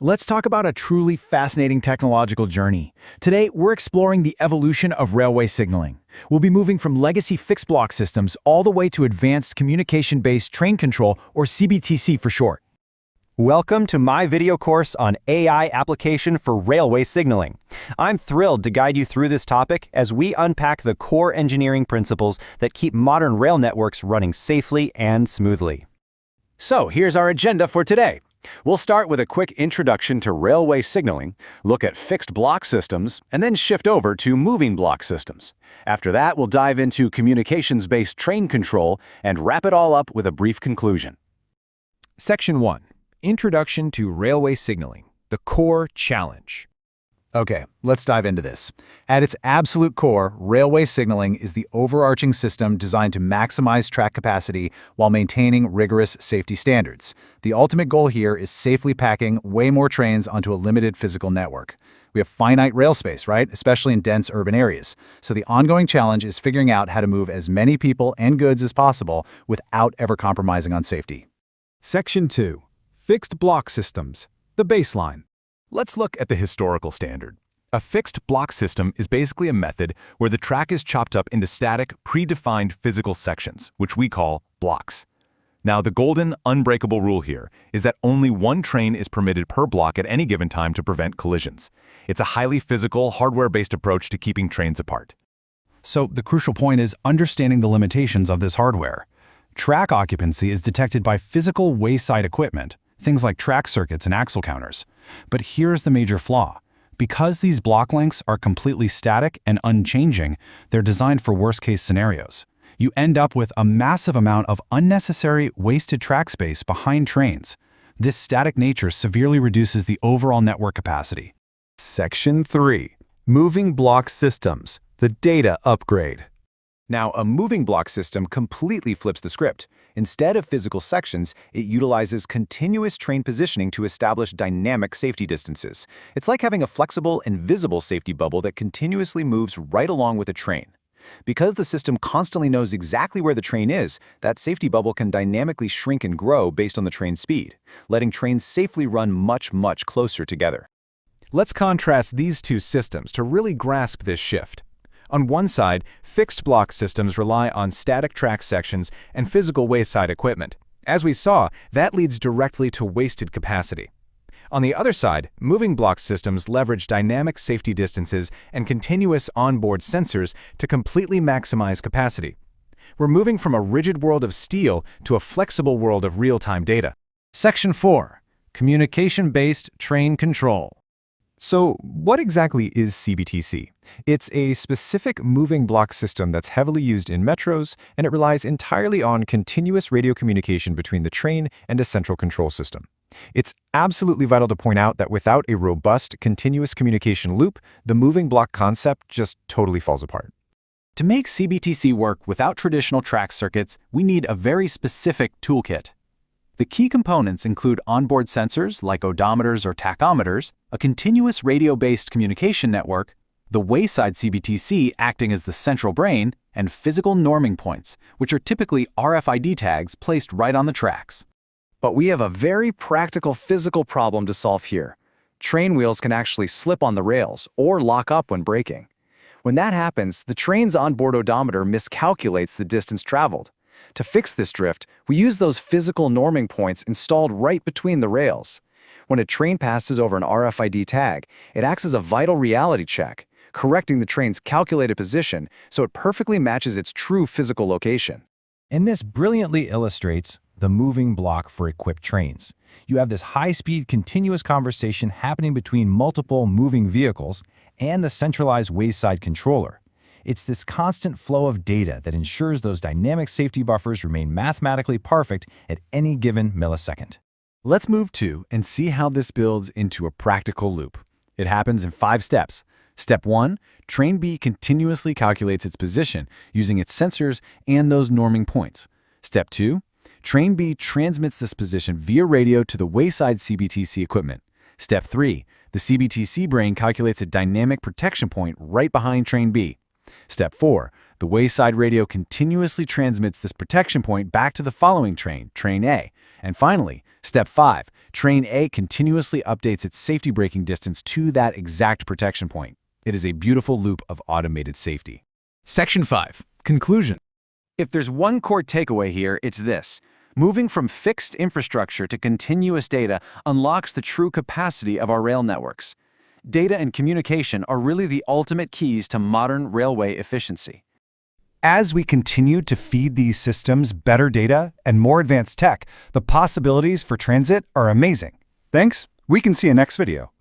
Let's talk about a truly fascinating technological journey. Today, we're exploring the evolution of railway signaling. We'll be moving from legacy fixed block systems all the way to advanced communication-based train control, or CBTC for short. Welcome to my video course on AI application for railway signaling. I'm thrilled to guide you through this topic as we unpack the core engineering principles that keep modern rail networks running safely and smoothly. So here's our agenda for today. We'll start with a quick introduction to railway signaling, look at fixed block systems, and then shift over to moving block systems. After that, we'll dive into communications-based train control and wrap it all up with a brief conclusion. Section 1. Introduction to Railway Signaling, the Core Challenge. Okay, let's dive into this. At its absolute core, railway signaling is the overarching system designed to maximize track capacity while maintaining rigorous safety standards. The ultimate goal here is safely packing way more trains onto a limited physical network. We have finite rail space, right? Especially in dense urban areas. So the ongoing challenge is figuring out how to move as many people and goods as possible without ever compromising on safety. Section 2. Fixed Block Systems, the Baseline. Let's look at the historical standard. A fixed block system is basically a method where the track is chopped up into static, predefined physical sections, which we call blocks. Now, the golden, unbreakable rule here is that only one train is permitted per block at any given time to prevent collisions. It's a highly physical, hardware-based approach to keeping trains apart. So the crucial point is understanding the limitations of this hardware. Track occupancy is detected by physical wayside equipment, things like track circuits and axle counters. But here's the major flaw. Because these block lengths are completely static and unchanging, they're designed for worst-case scenarios. You end up with a massive amount of unnecessary, wasted track space behind trains. This static nature severely reduces the overall network capacity. Section 3. Moving Block Systems, the Data Upgrade. Now, a moving block system completely flips the script. Instead of physical sections, it utilizes continuous train positioning to establish dynamic safety distances. It's like having a flexible, invisible safety bubble that continuously moves right along with a train. Because the system constantly knows exactly where the train is, that safety bubble can dynamically shrink and grow based on the train's speed, letting trains safely run much closer together. Let's contrast these two systems to really grasp this shift. On one side, fixed block systems rely on static track sections and physical wayside equipment. As we saw, that leads directly to wasted capacity. On the other side, moving block systems leverage dynamic safety distances and continuous onboard sensors to completely maximize capacity. We're moving from a rigid world of steel to a flexible world of real-time data. Section 4. Communication-based train control. So, what exactly is CBTC? It's a specific moving block system that's heavily used in metros, and it relies entirely on continuous radio communication between the train and a central control system. It's absolutely vital to point out that without a robust, continuous communication loop, the moving block concept just totally falls apart. To make CBTC work without traditional track circuits, we need a very specific toolkit. The key components include onboard sensors like odometers or tachometers, a continuous radio-based communication network, the wayside CBTC acting as the central brain, and physical norming points, which are typically RFID tags placed right on the tracks. But we have a very practical physical problem to solve here. Train wheels can actually slip on the rails or lock up when braking. When that happens, the train's onboard odometer miscalculates the distance traveled. To fix this drift, we use those physical norming points installed right between the rails. When a train passes over an RFID tag, it acts as a vital reality check, correcting the train's calculated position so it perfectly matches its true physical location. And this brilliantly illustrates the moving block for equipped trains. You have this high-speed, continuous conversation happening between multiple moving vehicles and the centralized wayside controller. It's this constant flow of data that ensures those dynamic safety buffers remain mathematically perfect at any given millisecond. Let's move to and see how this builds into a practical loop. It happens in 5 steps. Step 1, train B continuously calculates its position using its sensors and those norming points. Step 2, train B transmits this position via radio to the wayside CBTC equipment. Step 3, the CBTC brain calculates a dynamic protection point right behind train B. Step 4, the wayside radio continuously transmits this protection point back to the following train, train A. And finally, Step 5, Train A continuously updates its safety braking distance to that exact protection point. It is a beautiful loop of automated safety. Section 5. Conclusion. If there's one core takeaway here, it's this. Moving from fixed infrastructure to continuous data unlocks the true capacity of our rail networks. Data and communication are really the ultimate keys to modern railway efficiency. As we continue to feed these systems better data and more advanced tech, the possibilities for transit are amazing. Thanks. We can see you next video.